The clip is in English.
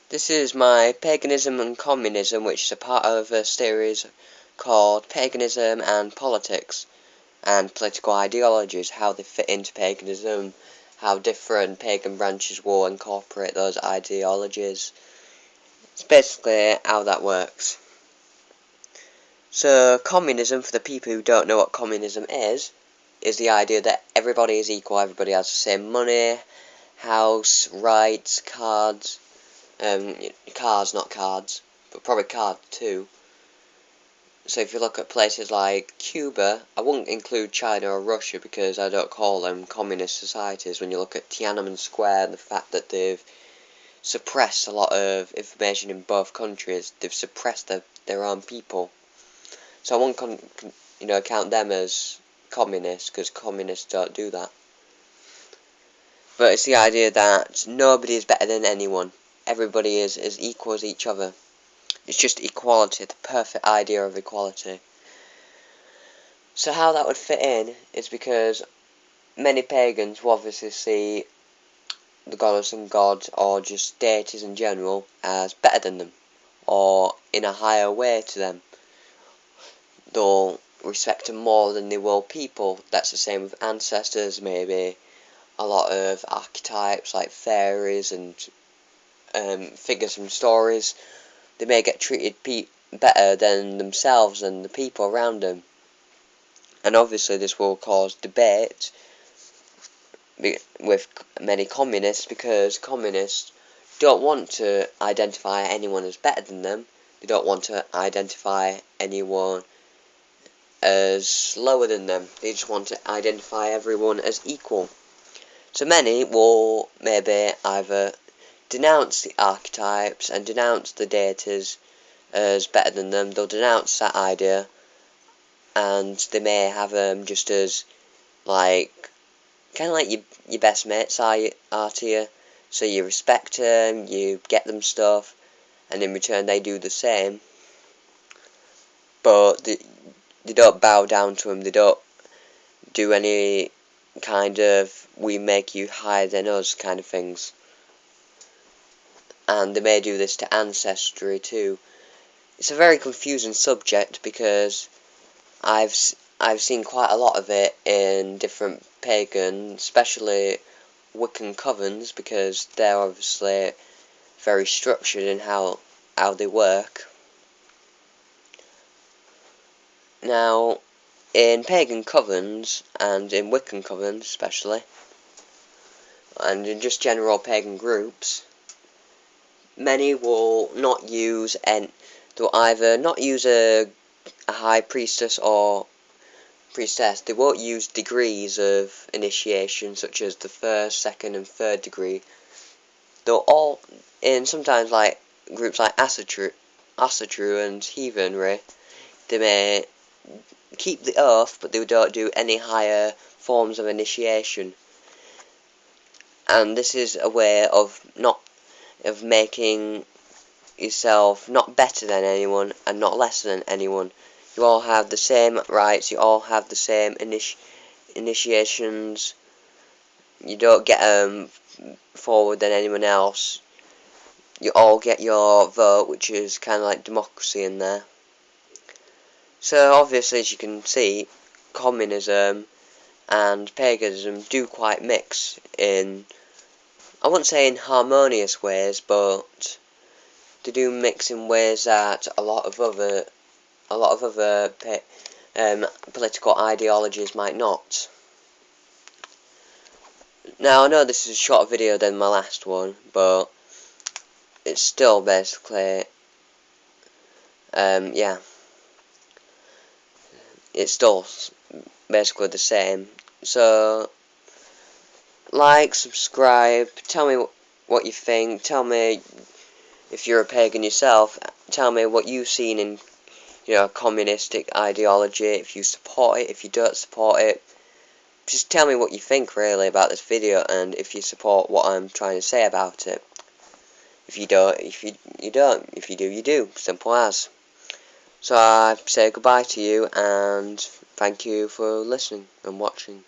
This is my paganism and communism, which is a part of a series called Paganism and Politics and Political Ideologies, how they fit into paganism, how different pagan branches will incorporate those ideologies. It's basically how that works. So communism, for the people who don't know what communism is the idea that everybody is equal, everybody has the same money, house, rights, cards. Cars, not cards, but probably card too. So if you look at places like Cuba, I wouldn't include China or Russia because I don't call them communist societies. When you look at Tiananmen Square and the fact that they've suppressed a lot of information in both countries, they've suppressed their own people. So I won't count them as communists because communists don't do that. But it's the idea that nobody is better than anyone. Everybody is as equal as each other. It's just equality, the perfect idea of equality. So how that would fit in is because many pagans will obviously see the goddess and gods, or just deities in general, as better than them, or in a higher way to them. They'll respect them more than they will people. That's the same with ancestors, maybe a lot of archetypes like fairies and figures from stories. They may get treated better than themselves and the people around them. And obviously this will cause debate with many communists, because communists don't want to identify anyone as better than them. They don't want to identify anyone as lower than them. They just want to identify everyone as equal. So many will maybe either denounce the archetypes and denounce the deities as better than them. They'll denounce that idea, and they may have them just as like kind of like your best mates are to you. So you respect them, you get them stuff, and in return they do the same. But they don't bow down to them. They don't do any kind of "we make you higher than us" kind of things. And they may do this to ancestry too. It's a very confusing subject because I've seen quite a lot of it in different pagan, especially Wiccan covens, because they're obviously very structured in how they work. Now, in pagan covens and in Wiccan covens especially, and in just general pagan groups, many will not use they'll either not use a high priestess or priestess. They won't use degrees of initiation such as the first, second and third degree. They'll all, in sometimes like groups like Asatru and Heathenry, they may keep the oath, but they don't do any higher forms of initiation. And this is a way of making yourself not better than anyone and not less than anyone. You all have the same rights, you all have the same initiations. You don't get forward than anyone else. You all get your vote, which is kind of like democracy in there. So obviously, as you can see, communism and paganism do quite mix in, I wouldn't say in harmonious ways, but they do mix in ways that a lot of other political ideologies might not. Now I know this is a shorter video than my last one, but it's still basically yeah, it's still basically the same. So like, subscribe, tell me what you think, tell me if you're a pagan yourself, tell me what you've seen in communistic ideology, if you support it, if you don't support it. Just tell me what you think really about this video, and if you support what I'm trying to say about it. If you don't, you don't. If you do, you do. Simple as. So I say goodbye to you, and thank you for listening and watching.